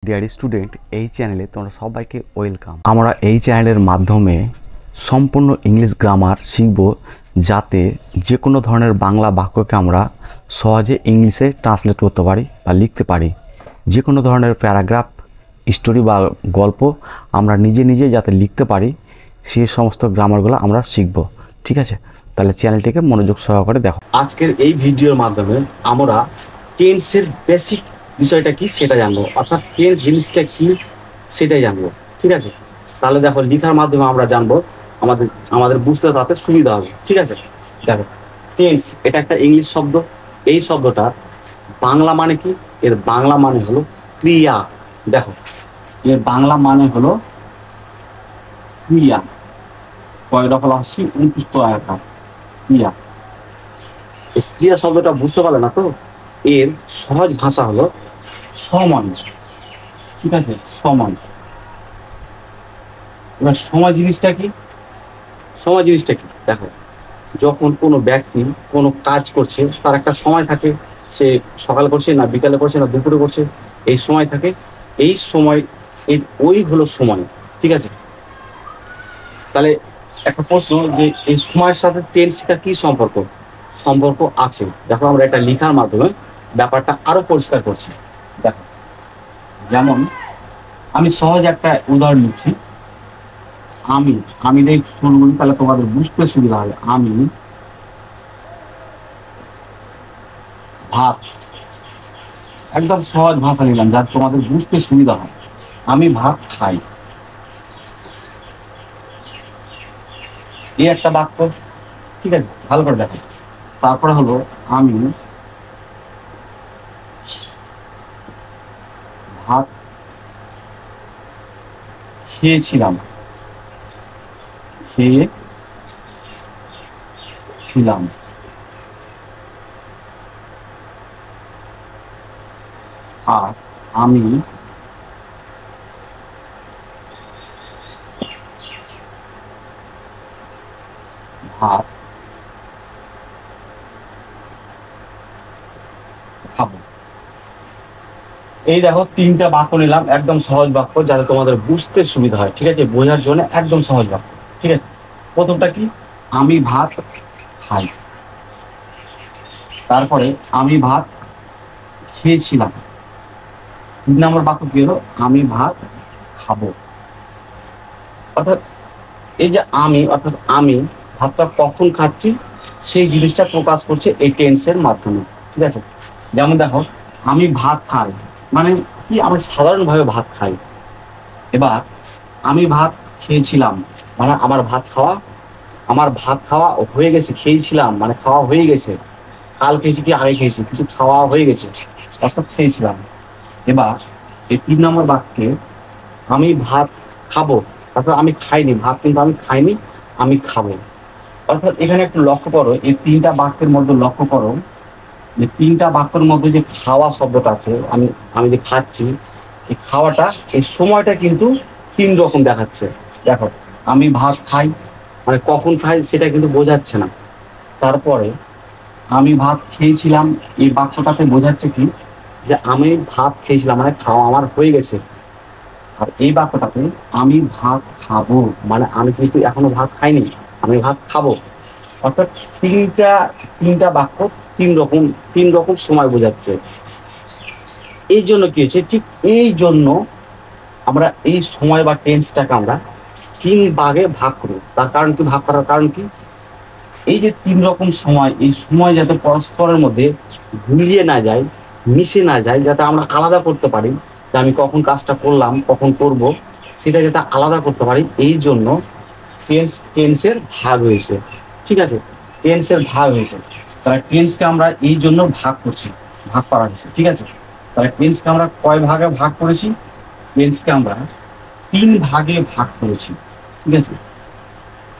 Dear student, এই চ্যানেলে তোমরা সবাইকে ওয়েলকাম। আমরা এই চ্যানেলের মাধ্যমে সম্পূর্ণ ইংলিশ গ্রামার শিখব, যাতে যে কোনো ধরনের বাংলা বাক্যকে আমরা সহজে ইংলিশে ট্রান্সলেট করতে পারি বা লিখতে পারি। যে কোনো ধরনের প্যারাগ্রাফ, স্টোরি বা গল্প আমরা নিজে নিজে যাতে লিখতে পারি, সেই সমস্ত গ্রামারগুলো আমরা শিখব। ঠিক আছে, তাহলে চ্যানেলটিকে মনোযোগ সহকারে দেখো। আজকের এই ভিডিওর মাধ্যমে আমরা টেন্সের বেসিক বিষয়টা কি সেটা জানবো, অর্থাৎ টেন্স জিনিসটা কি সেটাই জানবো। ঠিক আছে, তাহলে দেখো লেখার মাধ্যমে আমরা জানবো, আমাদের আমাদের বুঝতে তাতে সুবিধা হবে। ঠিক আছে, দেখো টেন্স এটা একটা ইংলিশ শব্দ। এই শব্দটা বাংলা মানে কি? এর বাংলা মানে হলো ক্রিয়া। দেখো, এর বাংলা মানে হলো ক্রিয়া। কয় দফা আসছি 29 আয়াত ক্রিয়া। এই ক্রিয়া শব্দটা বুঝতে পারলে না তো? এর সহজ ভাষা হলো সমান। ঠিক আছে, সমান। এবার সময় জিনিসটা কি? সময় জিনিসটা কি দেখো, যখন কোনো ব্যক্তি কোনো কাজ করছে, তার একটা সময় থাকে। সে সকাল করছে না বিকালে করছে না দুপুরে করছে, এই সময় থাকে। এই সময় ওই হলো সময়। ঠিক আছে, তাহলে একটা প্রশ্ন, যে এই সময়ের সাথে টেন্সটা কি সম্পর্ক? সম্পর্ক আছে। দেখো, আমরা এটা লেখার মাধ্যমে ব্যাপারটা আরো পরিষ্কার করছি। দেখো, যেমন আমি সহজ একটা উদাহরণ নিচ্ছি। আমি আমি যদি শুরু করি তাহলে তোমাদের বুঝতে সুবিধা হবে। আমি ভাত, একদম সহজ ভাষা নিলাম যাতে তোমাদের বুঝতে সুবিধা হয়। আমি ভাত খাই, এই একটা বাক্য। ঠিক আছে, ভালো করে দেখো। তারপরে হলো আমি ভাত খেয়েছিলাম, খেয়েছিলাম। আর আমি ভাত খাবো। এই দেখো, তিনটা বাক্য নিলাম, একদম সহজ বাক্য যাতে তোমাদের বুঝতে সুবিধা হয়। ঠিক আছে, বোঝার জন্য একদম সহজ বাক্য। ঠিক আছে, প্রথমটা কি? আমি ভাত খাই। তারপরে আমি ভাত খেয়েছিলাম। 3 নম্বর বাক্য কি হলো? আমি ভাত খাবো। অর্থাৎ এই যে আমি, অর্থাৎ আমি ভাতটা কখন খাচ্ছি সেই জিনিসটা প্রকাশ করছে এই টেন্সের মাধ্যমে। ঠিক আছে, যেমন দেখো, আমি ভাত খাই মানে কি? আমি সাধারণভাবে ভাত খাই। এবার আমি ভাত খেয়েছিলাম মানে আমার ভাত খাওয়া হয়ে গেছে। খেয়েছিলাম মানে খাওয়া হয়ে গেছে। কাল খেয়েছি কি আগে খেয়েছি, কিন্তু খাওয়া হয়ে গেছে, অর্থাৎ খেয়েছিলাম। এবার এই 3 নম্বর বাক্যে আমি ভাত খাবো, অর্থাৎ আমি খাইনি ভাত, কিন্তু আমি খাইনি, আমি খাবো। অর্থাৎ এখানে একটু লক্ষ্য করো, এই 3টা বাক্যের মধ্যে লক্ষ্য করো যে 3টা বাক্যের মধ্যে যে খাওয়া শব্দটা আছে, আমি আমি যে খাচ্ছি, এই খাওয়াটা, এই সময়টা কিন্তু 3 রকম দেখাচ্ছে। দেখো, আমি ভাত খাই মানে কখন খাই সেটা কিন্তু বোঝাচ্ছে না। তারপরে আমি ভাত খেয়েছিলাম, এই বাক্যটাতে বোঝাচ্ছে কি? যে আমি ভাত খেয়েছিলাম মানে খাওয়া আমার হয়ে গেছে। আর এই বাক্যটাতে আমি ভাত খাবো মানে আমি কিন্তু এখনো ভাত খাইনি, আমি ভাত খাবো। অর্থাৎ তিনটা তিনটা বাক্য 3 রকম সময় বোঝাচ্ছে। এই জন্য কি হচ্ছে? ঠিক এই জন্য আমরা এই সময় বা টেন্সটাকে আমরা 3 ভাগে ভাগ করি। তার কারণ কি? ভাগ করার কারণ কি? এই যে 3 রকম সময়, এই সময় যাতে পরস্পরের মধ্যে গুলিয়ে না যায়, মিশে না যায়, যাতে আমরা আলাদা করতে পারি যে আমি কখন কাজটা করলাম, কখন করব, সেটা যাতে আলাদা করতে পারি। এই জন্য টেন্সের ভাগ হয়েছে। ঠিক আছে, টেন্সের ভাগ হয়েছে। তাহলে টেন্সকে আমরা এই জন্য ভাগ করছি, ভাগ করা হয়েছে। ঠিক আছে, তাহলে টেন্সকে আমরা কয় ভাগে ভাগ করেছি? টেন্সকে আমরা 3 ভাগে ভাগ করেছি। ঠিক আছে,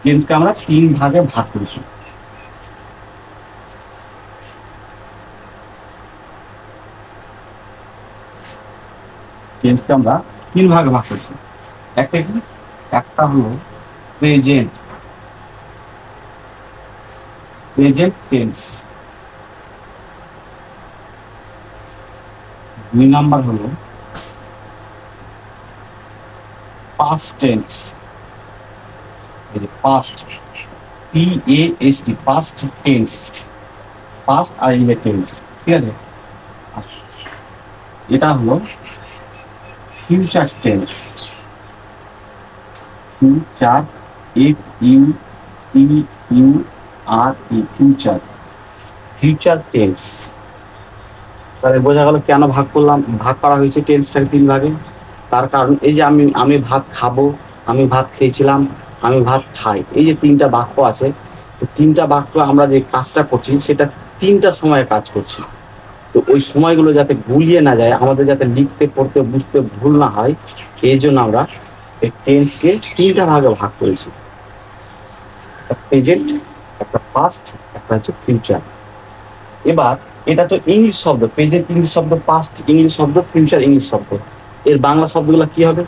টেন্সকে আমরা 3 ভাগে ভাগ করেছি। টেন্সকে আমরা 3 ভাগে ভাগ করেছি। একটা কি? একটা হলো প্রেজেন্ট, প্রেজেন্ট টেন্স। 2 নাম্বার হলো past tense, past, PAST, past tense, past আর টেন্স, ঠিক আছে। এটা হলো future tense, future, FUTURE, future, future tense. তাহলে বোঝা গেল কেন ভাগ করা হয়েছে টেন্সটাকে 3 ভাগে। তার কারণ এই যে আমি ভাত খাবো, আমি ভাত খেয়েছিলাম, আমি ভাত খাই, এই যে 3টা বাক্য আছে, 3টা বাক্য আমরা যে কাজটা করছি সেটা 3টা সময়ে কাজ করছি। তো ওই সময়গুলো যাতে গুলিয়ে না যায়, আমাদের যাতে লিখতে পড়তে বুঝতে ভুল না হয়, এই জন্য আমরা এই টেন্সকে 3টা ভাগে ভাগ করেছি, একটা প্রেজেন্ট, একটা পাস্ট, একটা হচ্ছে ফিউচার। এবার এটা তো ইংলিশ শব্দ, প্রেজেন্ট ইংলিশ শব্দ, পাস্ট ইংলিশ শব্দ, ফিউচার ইংলিশ শব্দ। এর বাংলা শব্দগুলো কি হবে?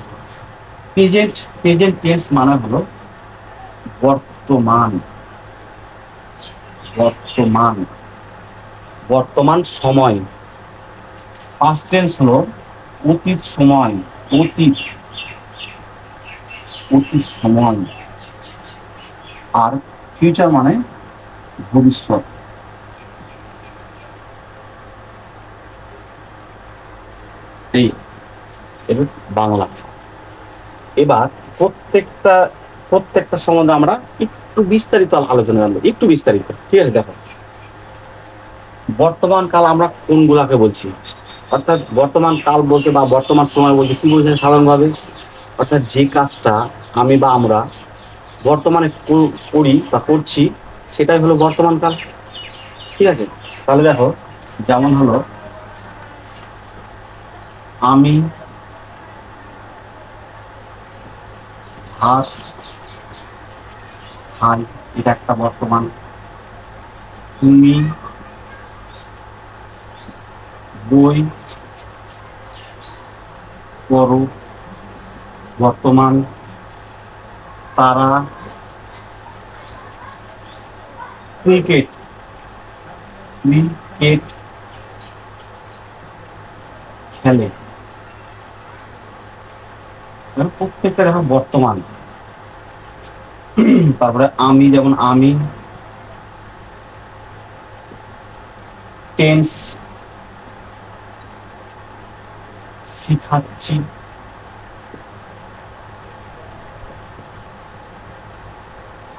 প্রেজেন্ট, প্রেজেন্ট টেন্স মানে হলো বর্তমান, বর্তমান, বর্তমান সময়। পাস্ট টেন্স হলো অতীত সময়, অতীত, অতীত সময়। আর ফিউচার মানে ভবিষ্যৎ। এই এবার বাংলা। এবার প্রত্যেকটা সম্বন্ধে আমরা একটু বিস্তারিত আলোচনা জানবো, একটু বিস্তারিত, ঠিক আছে। দেখো, বর্তমান কাল আমরা কোনগুলাকে বলছি? অর্থাৎ বর্তমান কাল বলতে বা বর্তমান সময় বলতে কি বোঝায় সাধারণভাবে? অর্থাৎ যে কাজটা আমি বা আমরা বর্তমানে করি বা করছি সেটাই হলো বর্তমান কাল, ঠিক আছে। তাহলে দেখো, যেমন হলো আমি ভাত খাই, এটা একটা বর্তমান। তুমি বই পড়ো, বর্তমান। তারা ক্রিকেট, ক্রিকেট খেলে, প্রত্যেকটা দেখো বর্তমান। তারপরে আমি, যেমন আমি টেন্স শিখাচ্ছি,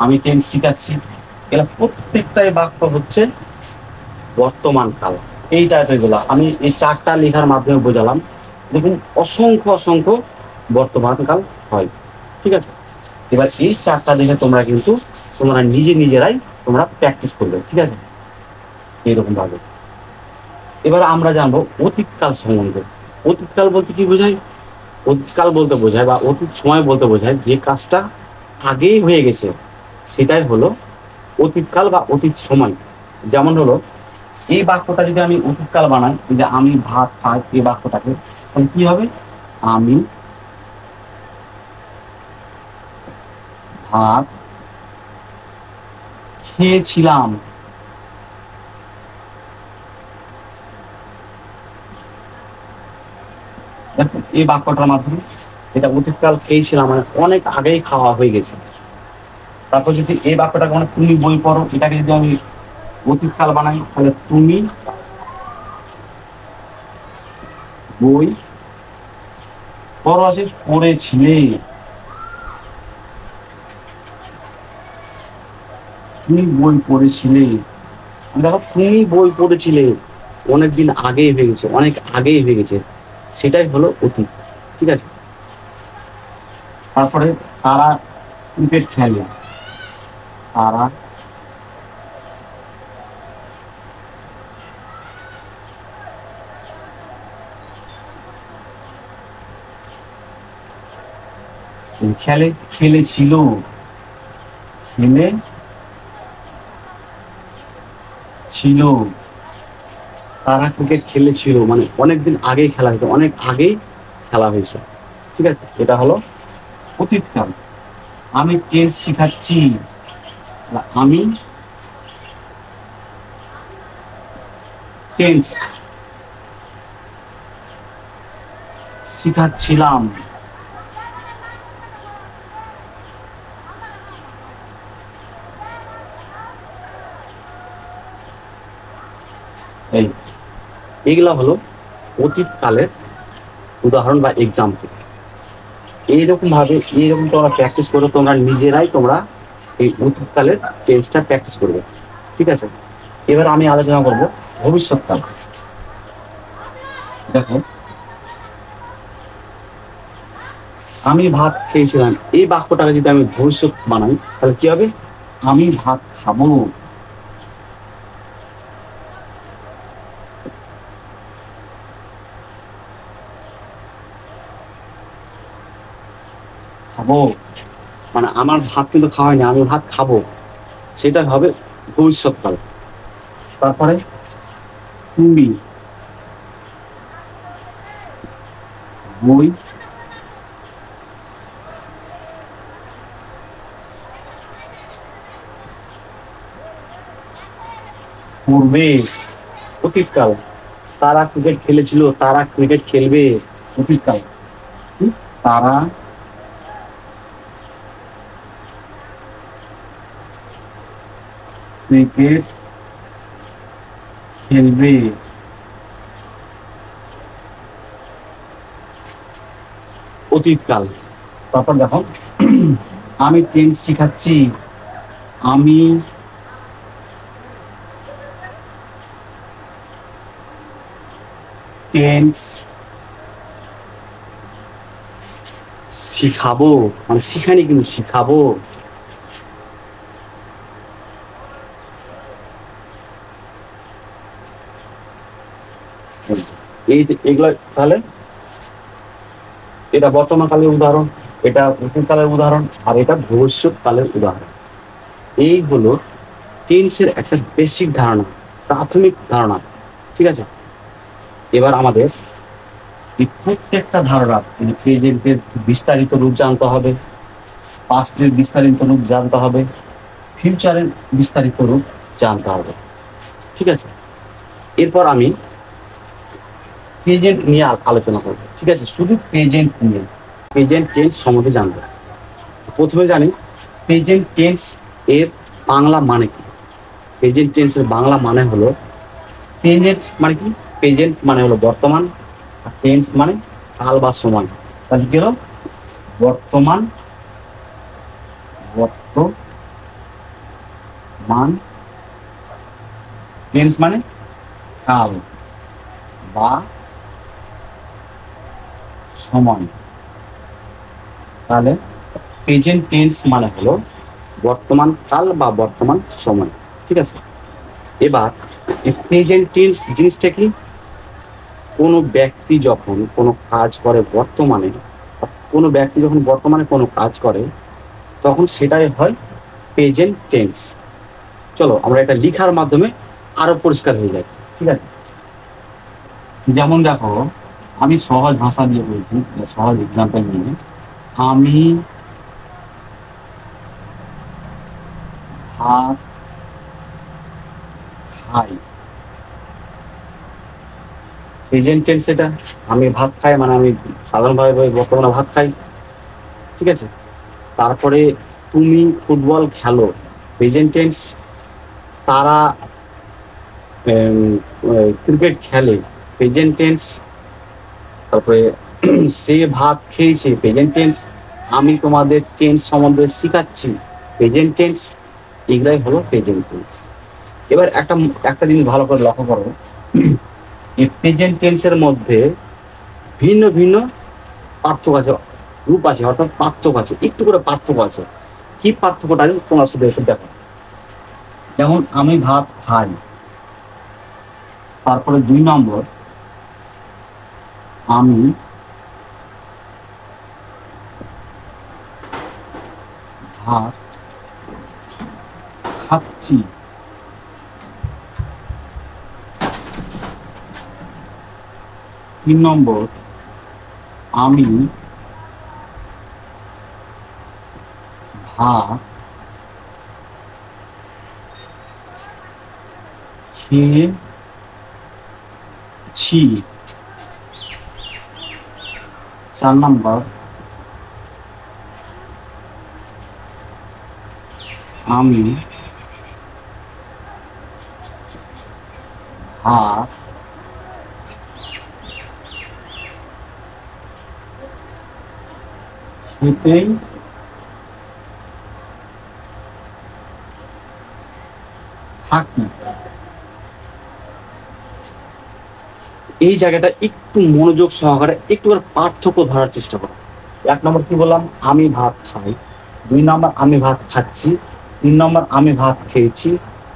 আমি টেন্স শিখাচ্ছি, এগুলা প্রত্যেকটাই বাক্য হচ্ছে বর্তমান কাল। এই টাইপের গুলা আমি এই 4টা লেখার মাধ্যমে বোঝালাম। দেখুন অসংখ্য অসংখ্য বর্তমান কাল হয়, ঠিক আছে। এবার এই 4টা দেখে তোমরা নিজেরাই প্র্যাকটিস করবে, ঠিক আছে, এইরকম ভাবে। এবার আমরা জানবো অতীতকাল সম্বন্ধে। অতীতকাল বলতে কি বোঝায়? অতীতকাল বলতে বোঝায় বা অতীত সময় বলতে বোঝায় যে কাজটা আগেই হয়ে গেছে, সেটাই হলো অতীতকাল বা অতীত সময়। যেমন হলো এই বাক্যটা যদি আমি অতীতকাল বানাই, যে আমি ভাত খাই, এই বাক্যটাকে, তাহলে কি হবে? আমি ভাত খেয়েছিলাম, দেখো এই বাক্যটার মাধ্যমে এটা অতীতকাল, খেয়েছিলাম মানে অনেক আগেই খাওয়া হয়ে গেছে। তারপর যদি এই বাক্যটাকে মানে তুমি বই পড়ো, এটাকে যদি আমি অতীতকাল বানাই, তাহলে তুমি বই পড়ো আছে পড়েছিলে, তুমি বই পড়েছিলে। দেখো তুমি বই পড়েছিলে অনেকদিন আগেই হয়ে গেছে, অনেক আগেই হয়ে গেছে, সেটাই হলো অতীত, ঠিক আছে। তারপরে তারা ক্রিকেট খেলে, তারা খেলেছিল, ছিল, তারা ক্রিকেট খেলেছিল মানে অনেকদিন আগেই খেলা হয়েছে, অনেক আগেই খেলা হয়েছে, ঠিক আছে। এটা হলো অতীতকাল। আমি টেন্স শিখাচ্ছি, আমি টেন্স শিখাচ্ছিলাম, এই এইগুলা হলো অতীতকালের উদাহরণ বা এক্সাম্পল। এইরকম ভাবে এইরকম তোমরা প্র্যাকটিস করো, তোমরা নিজেরাই তোমরা এই অতীতকালের টেন্সটা প্র্যাকটিস করবে। ঠিক আছে, এবার আমি আলোচনা করব ভবিষ্যৎকাল। দেখো, আমি ভাত খেয়েছিলাম, এই বাক্যটাকে যদি আমি ভবিষ্যৎ বানাই তাহলে কি হবে? আমি ভাত খাবো। খাবো মানে আমার ভাত কিন্তু খাওয়া হয়নি, আমি ভাত খাবো, সেটা হবে ভবিষ্যৎকাল। তারপরে তুমি বই পড়বে, অতীতকাল। তারা ক্রিকেট খেলেছিল, তারা ক্রিকেট খেলবে, অতীতকাল। তারা ক্রিকেট খেলবে, অতীতকাল। তারপর দেখো, আমি টেন্স শিখাচ্ছি, আমি টেন্স শিখাবো, মানে শিখানি কিন্তু শিখাবো। এই এগুলো তাহলে এটা বর্তমান কালের উদাহরণ, এটা অতীতকালের উদাহরণ, আর এটা ভবিষ্যৎকালের উদাহরণ। এই হলো টেন্সের একটা বেসিক ধারণা, প্রাথমিক ধারণা। ঠিক আছে, এবার আমাদের এই প্রত্যেকটা ধারণা, প্রেজেন্টের বিস্তারিত রূপ জানতে হবে, পাস্টের বিস্তারিত রূপ জানতে হবে, ফিউচারের বিস্তারিত রূপ জানতে হবে। ঠিক আছে, এরপর আমি প্রেজেন্ট নিয়ে আলোচনা করব। ঠিক আছে, শুধু প্রেজেন্ট নিয়ে, প্রেজেন্ট টেন্স সম্বন্ধে জানবো। প্রথমে জানি প্রেজেন্ট টেন্স এর বাংলা মানে কি। প্রেজেন্ট টেন্সের বাংলা মানে হলো, প্রেজেন্ট মানে কি? প্রেজেন্ট মানে হলো বর্তমান, আর টেন্স মানে কাল বা সময়। তাহলে কি হলো? বর্তমান, বর্তমান, টেন্স মানে কাল বা সময়। তাহলে প্রেজেন্ট টেন্স মানে হলো বর্তমান কাল বা বর্তমান সময়। ঠিক আছে, এবার এই প্রেজেন্ট টেন্স জিনিসটা কি? কোনো ব্যক্তি যখন কোনো কাজ করে বর্তমানে, কোনো ব্যক্তি যখন বর্তমানে কোনো কাজ করে তখন সেটাই হয় প্রেজেন্ট টেন্স। চলো আমরা এটা লিখার মাধ্যমে আরো পরিষ্কার হয়ে যায়। ঠিক আছে, যেমন দেখো, আমি সহজ ভাষা দিয়ে বলছি, সহজ এক্সাম্পল নিয়ে, আমি ভাত খাই। প্রেজেন্ট টেন্স এটা, আমি ভাত খাই মানে আমি সাধারণভাবে বর্তমানে ভাত খাই। ঠিক আছে, তারপরে তুমি ফুটবল খেলো, প্রেজেন্ট টেন্স। তারা ক্রিকেট খেলে, প্রেজেন্ট টেন্স। তারপরে সে ভাত খেয়েছে, প্রেজেন্ট টেন্স। আমি তোমাদের টেন্স সম্বন্ধে শিখাচ্ছি, প্রেজেন্ট টেন্স। এগুলাই হলো প্রেজেন্ট টেন্স। এবার একটা একটা জিনিস ভালো করে লক্ষ্য করো, এই প্রেজেন্ট টেন্সের মধ্যে ভিন্ন ভিন্ন পার্থক্য আছে, রূপ আছে, অর্থাৎ পার্থক্য আছে, একটু করে পার্থক্য আছে। কি পার্থক্যটা আছে তোমরা শুধু একটু দেখো। যেমন আমি ভাত খাই, তারপরে 2 নম্বর, আমি ভাত খাচ্ছি। 3 নম্বর, আমি ভাত খেয়েছি। 4 নম্বর, আমি ভাত খেতেই থাকি। এই জায়গাটা একটু মনোযোগ সহকারে একটু পার্থক্য ধরার চেষ্টা করো। 1 নম্বর কি বললাম, আমি ভাত খাই। 2 নম্বর আমি ভাত খাচ্ছি। 3 নম্বর আমি ভাত খেয়েছি।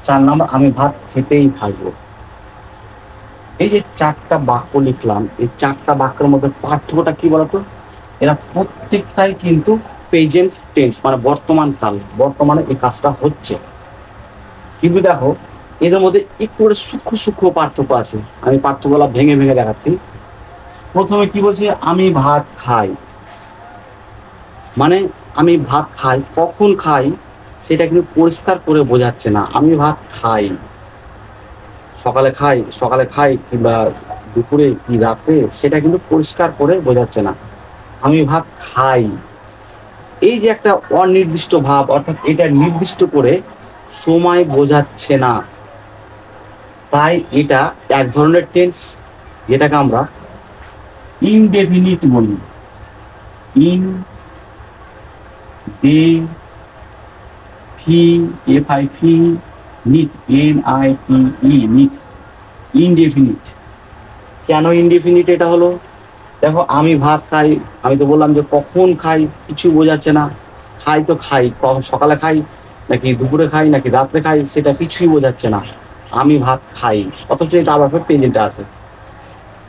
4 নম্বর আমি ভাত খেতেই থাকবো। এই যে 4টা বাক্য লিখলাম, এই 4টা বাক্যের মধ্যে পার্থক্যটা কি বলতো? এরা প্রত্যেকটাই কিন্তু প্রেজেন্ট টেন্স, মানে বর্তমান কাল, বর্তমানে এই কাজটা হচ্ছে। কিন্তু দেখো এদের মধ্যে একটু করে সূক্ষ্ম সূক্ষ্ম পার্থক্য আছে। আমি পার্থক্যগুলো ভেঙে ভেঙে দেখাচ্ছি। প্রথমে কি বলছে, আমি ভাত খাই, মানে আমি ভাত খাই, কখন খাই সেটা কিন্তু পরিষ্কার করে বোঝাচ্ছে না। আমি ভাত খাই, সকালে খাই কিংবা দুপুরে কি রাতে, সেটা কিন্তু পরিষ্কার করে বোঝাচ্ছে না। আমি ভাত খাই, এই যে একটা অনির্দিষ্ট ভাব, অর্থাৎ এটা নির্দিষ্ট করে সময় বোঝাচ্ছে না। তাই এটা এক ধরনের টেন্স, যেটাকে আমরা ইনডেফিনিট বলি। ইনডেফিনিট। কেন ইনডেফিনিট এটা হলো? দেখো আমি ভাত খাই, আমি তো বললাম যে কখন খাই কিছু বোঝাচ্ছে না। খাই তো খাই, সকালে খাই নাকি দুপুরে খাই নাকি রাত্রে খাই সেটা কিছুই বোঝাচ্ছে না। আমি ভাত খাই, অথচ এটা আবার প্রেজেন্টে আছে।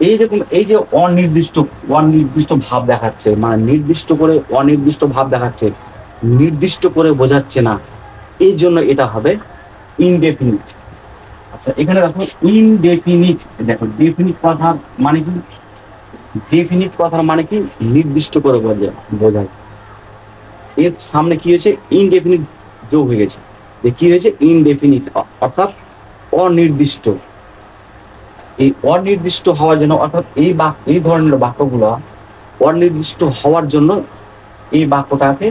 এইরকম এই যে অনির্দিষ্ট অনির্দিষ্ট ভাব দেখাচ্ছে, মানে নির্দিষ্ট করে অনির্দিষ্ট ভাব দেখাচ্ছে, নির্দিষ্ট করে বোঝাচ্ছে না, এই জন্য এটা হবে ইনডেফিনিট। আচ্ছা এখানে দেখো ইনডেফিনিট, দেখো ডেফিনিট কথার মানে কি? ডেফিনিট কথার মানে কি? নির্দিষ্ট করে বোঝায়। এর সামনে কি হয়েছে? ইনডেফিনিট যোগ হয়ে গেছে। কি হয়েছে? ইনডেফিনিট, অর্থাৎ অনির্দিষ্ট। এই অনির্দিষ্ট হওয়ার জন্য, অর্থাৎ এই ধরনের বাক্যগুলো অনির্দিষ্ট হওয়ার জন্য এই বাক্যটাকে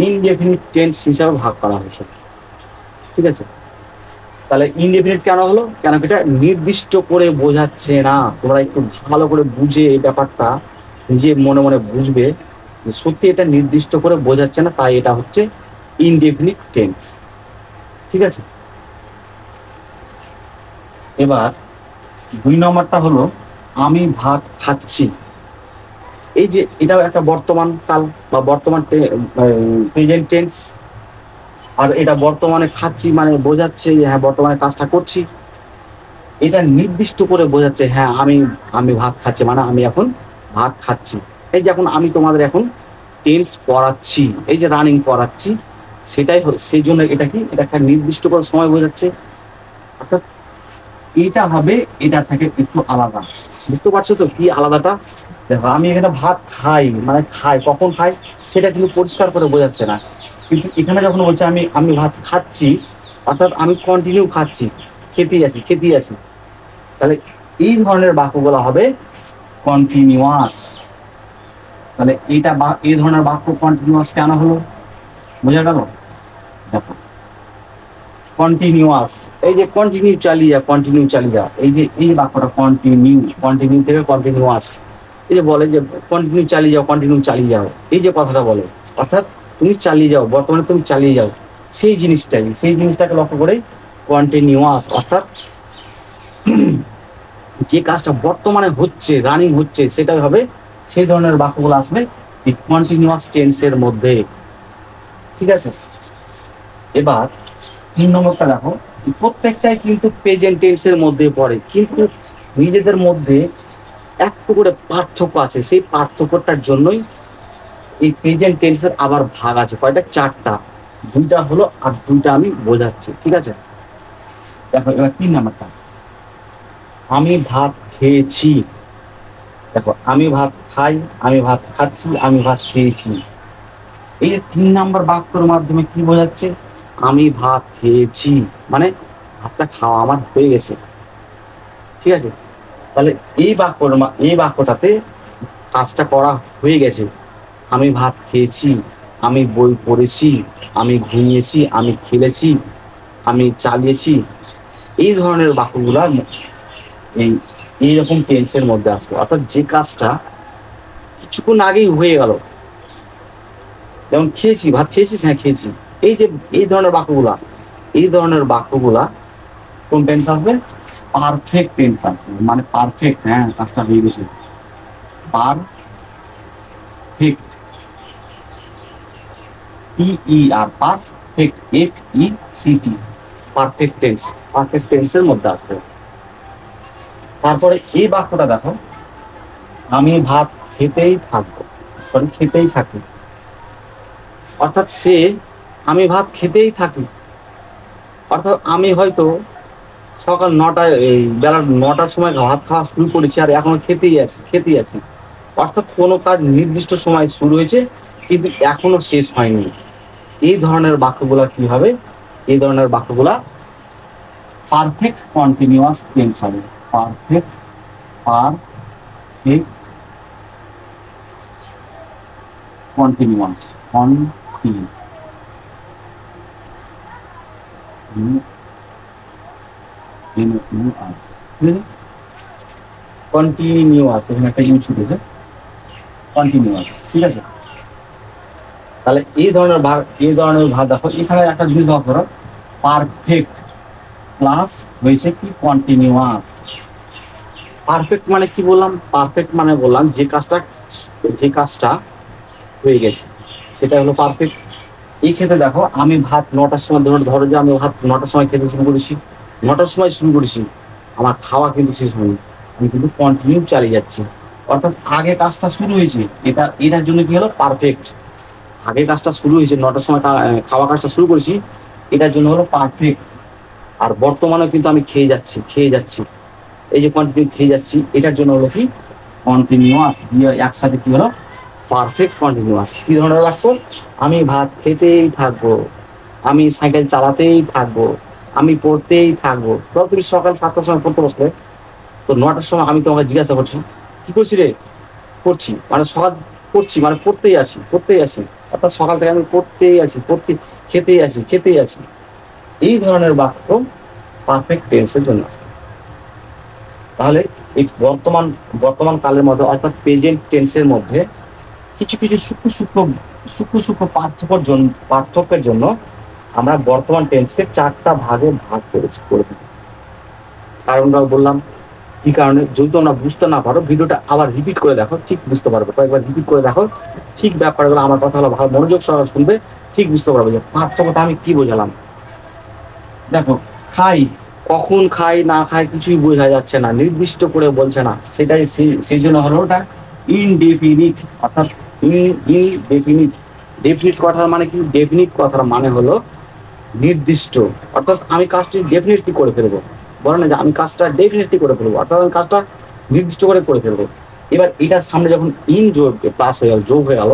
ইনডেফিনিট টেন্স হিসাবে ভাগ করা হয়েছে। ঠিক আছে, তাহলে ইনডেফিনিট কেন হলো? কেন এটা নির্দিষ্ট করে বোঝাচ্ছে না। তোমরা একটু ভালো করে বুঝে এই ব্যাপারটা নিজে মনে মনে বুঝবে যে সত্যি এটা নির্দিষ্ট করে বোঝাচ্ছে না, তাই এটা হচ্ছে ইনডেফিনিট টেন্স। ঠিক আছে, এবার 2 নম্বরটা হলো আমি ভাত খাচ্ছি। এই যে এটাও একটা বর্তমান কাল বা বর্তমান প্রেজেন্ট টেন্স, আর এটা বর্তমানে খাচ্ছি মানে বোঝাচ্ছে যে হ্যাঁ বর্তমানে কাজটা করছি। এটা নির্দিষ্ট করে বোঝাচ্ছে হ্যাঁ আমি ভাত খাচ্ছি, মানে আমি এখন ভাত খাচ্ছি। এই যে এখন আমি তোমাদের এখন টেন্স পড়াচ্ছি, এই যে রানিং পড়াচ্ছি, সেটাই সেই জন্য এটা কি, এটা একটা নির্দিষ্ট করে সময় বোঝাচ্ছে। অর্থাৎ এটা হবে এটা থেকে একটু আলাদা। বুঝতে পারছো তো কি আলাদাটা? দেখো আমি এখানে ভাত খাই, মানে খাই, কখন খাই সেটা কিন্তু পরিষ্কার করে বোঝাচ্ছে না। কিন্তু এখানে যখন বলছে আমি ভাত খাচ্ছি, অর্থাৎ আমি কন্টিনিউ খাচ্ছি, খেতেই আছি। তাহলে এই ধরনের বাক্যগুলো হবে কন্টিনিউয়াস। তাহলে এইটা এই ধরনের বাক্য কন্টিনিউয়াস কেন হলো? বোঝা গেল? দেখো কন্টিনিউয়াস, এই যে কন্টিনিউ চালিয়ে যা, এই যে এই বাক্যটা কন্টিনিউ থেকে কন্টিনিউয়াস। এই যে বলে যে কন্টিনিউ চালিয়ে যাও, এই যে কথাটা বলে, অর্থাৎ তুমি চালিয়ে যাও, বর্তমানে তুমি চালিয়ে যাও, সেই জিনিসটাকে লক্ষ্য করে কন্টিনিউয়াস, অর্থাৎ যে কাজটা বর্তমানে হচ্ছে, রানিং হচ্ছে, সেটাই হবে, সেই ধরনের বাক্যগুলো আসবে এই কন্টিনিউয়াস টেন্সের মধ্যে। ঠিক আছে, এবার 3 নম্বরটা দেখো, প্রত্যেকটাই কিন্তু প্রেজেন্ট টেন্সের মধ্যে পড়ে, কিন্তু নিজেদের মধ্যে একটু করে পার্থক্য আছে। সেই পার্থক্যটার জন্যই এই প্রেজেন্ট টেন্সের আবার ভাগ আছে। কয়টা? 4টা। 2টা হলো আর 2টা আমি বোঝাচ্ছি। ঠিক আছে, দেখো এবার 3 নম্বরটা, আমি ভাত খেয়েছি। দেখো আমি ভাত খাই, আমি ভাত খাচ্ছি, আমি ভাত খেয়েছি। এই যে 3 নম্বর বাক্যের মাধ্যমে কি বোঝাচ্ছে? আমি ভাত খেয়েছি, মানে ভাতটা খাওয়া আমার হয়ে গেছে। ঠিক আছে, তাহলে এই বাক্যটাতে কাজটা করা হয়ে গেছে। আমি ভাত খেয়েছি, আমি বই পড়েছি, আমি ঘুমিয়েছি, আমি খেলেছি, আমি চালিয়েছি, এই ধরনের বাক্যগুলা এই এইরকম টেন্সের মধ্যে আসবে, অর্থাৎ যে কাজটা কিছুক্ষণ আগেই হয়ে গেল, যেমন খেয়েছি, ভাত খেয়েছিস, হ্যাঁ খেয়েছি, এই যে এই ধরনের বাক্যগুলা, এই ধরনের বাক্যগুলা কোন টেন্স আসবে? পারফেক্ট টেন্স আসবে, মানে পারফেক্ট, হ্যাঁ কাজটা হয়ে গেছে, perfect, PER, perfect, FECT, perfect tense, perfect টেন্সের মধ্যে আসবে। তারপরে এই বাক্যটা দেখো, আমি ভাত খেতেই থাকবো, সরি খেতেই থাকি, অর্থাৎ সে, আমি ভাত খেতেই থাকি, অর্থাৎ আমি হয়তো সকাল 9টায়, এই বেলা 9টার সময় ভাত খাওয়া শুরু করেছি আর এখনো খেতেই আছি, অর্থাৎ কোনো কাজ নির্দিষ্ট সময় শুরু হয়েছে কিন্তু এখনো শেষ হয়নি। এই ধরনের বাক্যগুলা কি হবে? এই ধরনের বাক্যগুলা পারফেক্ট কন্টিনিউয়াস টেন্স হবে, পারফেক্ট কন্টিনিউয়াস, কন্টিনিউয়াস, এখানে একটা ইউজ উঠেছে, কন্টিনিউয়াস, ঠিক আছে। তাহলে এই ধরনের ভাগ দেখো, এখানে একটা জিনিস ভাগ করো, পারফেক্ট প্লাস হয়েছে কি কন্টিনিউয়াস। পারফেক্ট মানে কি বললাম? পারফেক্ট মানে বললাম যে কাজটা হয়ে গেছে সেটা হলো পারফেক্ট। এই ক্ষেত্রে দেখো, আমি ভাত 9টার সময়, ধরো যে আমি ভাত 9টার সময় খেতে শুরু করেছি, 9টার সময় শুরু করেছি, আমার খাওয়া কিন্তু শেষ হয়নি, আমি কিন্তু কন্টিনিউ চালিয়ে যাচ্ছি, অর্থাৎ আগে কাজটা শুরু হয়েছে, এটার জন্য কি হলো? পারফেক্ট। আগে কাজটা শুরু হয়েছে, 9টার সময় খাওয়া কাজটা শুরু করেছি, এটার জন্য হলো পারফেক্ট। আর বর্তমানে কিন্তু আমি খেয়ে যাচ্ছি, এই যে কন্টিনিউ খেয়ে যাচ্ছি, এটার জন্য হলো কি? কন্টিনিউয়াস, দিয়ে একসাথে কি হলো? Perfect continuous. কি ধরনের বাক্য? আমি ভাত খেতেই থাকবো, আমি সাইকেল চালাতেই থাকবো, আমি পড়তেই থাকবো। ধরো তুমি সকাল 7টার সময় পড়তে বসলে, তো 9টার সময় আমি তোমাকে জিজ্ঞাসা করছি, কি করছি রে? পড়ছি, মানে সকাল পড়ছি মানে পড়তেই আছি, অর্থাৎ সকাল থেকে আমি খেতেই আছি। এই ধরনের বাক্য পারফেক্ট টেন্সের জন্য। তাহলে এই বর্তমান কালের মধ্যে, অর্থাৎ প্রেজেন্ট টেন্সের মধ্যে কিছু সূক্ষ্ম পার্থক্যের জন্য আমরা বর্তমান টেন্সকে 4টা ভাগে ভাগ করে দিই। কারণটাও বললাম, কি কারণে? যদি তোমরা বুঝতে না পারো, ভিডিওটা আবার রিপিট করে দেখো, ঠিক বুঝতে পারবে। কয়েকবার রিপিট করে দেখো, ঠিক ব্যাপারগুলো, আমার কথা হলো ভালো মনোযোগ সহকারে শুনবে, ঠিক বুঝতে পারবে যে পার্থক্যটা আমি কি বোঝালাম। দেখো, খাই, কখন খাই না খাই কিছুই বোঝা যাচ্ছে না, নির্দিষ্ট করে বলছে না, সেটাই সেই জন্য হলো ওটা ইনডেফিনিট, অর্থাৎ ইনডেফিনিট। ডেফিনিট কথার মানে কি? ডেফিনিট কথার মানে হলো নির্দিষ্ট, অর্থাৎ আমি কাজটি ডেফিনেটলি করে ফেলবো, বলে না যে আমি কাজটা ডেফিনেটলি করে ফেলবো, অর্থাৎ আমি কাজটা নির্দিষ্ট করে ফেলবো। এবার এটার সামনে যখন ইন প্লাস হয়ে গেল, যোগ হয়ে গেল,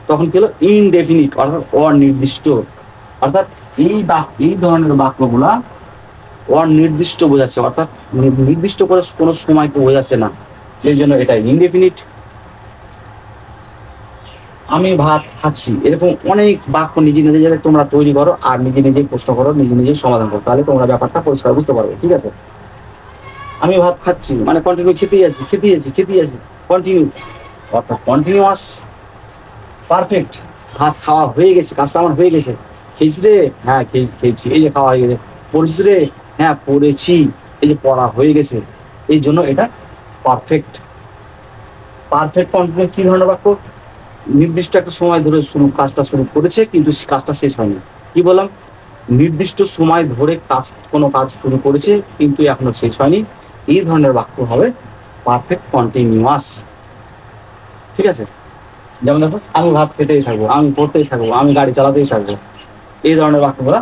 তখন কি হলো? ইনডেফিনিট, অর্থাৎ অনির্দিষ্ট। অর্থাৎ এই ধরনের বাক্যগুলা অনির্দিষ্ট বোঝাচ্ছে, অর্থাৎ নির্দিষ্ট করে কোনো সময়কে বোঝাচ্ছে না, সেই জন্য এটা ইনডেফিনিট। আমি ভাত খাচ্ছি, এরকম অনেক বাক্য নিজে তোমরা তৈরি করো আর নিজে প্রশ্ন করো, নিজে সমাধান করো, তাহলে তোমরা ব্যাপারটা পরিষ্কার বুঝতে পারবে, ঠিক আছে। আমি ভাত খাচ্ছি মানে কন্টিনিউ খেতেই আছি, কন্টিনিউ, অর্থাৎ কন্টিনিউয়াস, পারফেক্ট। ভাত খাওয়া হয়ে গেছে, কাজটা আমার হয়ে গেছে। খেয়েছি রে? হ্যাঁ খেয়েছি, এই যে খাওয়া হয়ে গেছে। পড়েছিস রে? হ্যাঁ পড়েছি, এই যে পড়া হয়ে গেছে। এই জন্য এটা পারফেক্ট। কন্টিনিউ কি ধরনের বাক্য? নির্দিষ্ট একটা সময় ধরে কাজটা শুরু করেছে কিন্তু কাজটা শেষ হয়নি। কি বললাম? নির্দিষ্ট সময় ধরে কোনো কাজ শুরু করেছে কিন্তু এখনো শেষ হয়নি। এই ধরনের বাক্য হবে পারফেক্ট কন্টিনিউয়াস, ঠিক আছে। যেমন দেখো, আমি ভাত খেতেই থাকবো, আমি পড়তেই থাকবো, আমি গাড়ি চালাতেই থাকবো। এই ধরনের বাক্যগুলো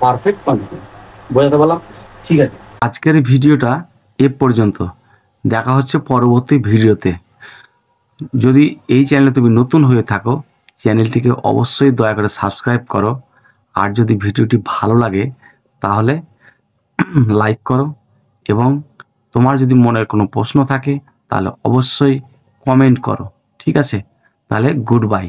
পারফেক্ট কন্টিনিউয়াস। বোঝাতে পারলাম? ঠিক আছে, আজকের ভিডিওটা এ পর্যন্ত। দেখা হচ্ছে পরবর্তী ভিডিওতে। যদি এই চ্যানেলে তুমি নতুন হয়ে থাকো, চ্যানেলটিকে অবশ্যই দয়া করে সাবস্ক্রাইব করো। আর যদি ভিডিওটি ভালো লাগে তাহলে লাইক করো, এবং তোমার যদি মনের কোনো প্রশ্ন থাকে তাহলে অবশ্যই কমেন্ট করো, ঠিক আছে। তাহলে গুড বাই।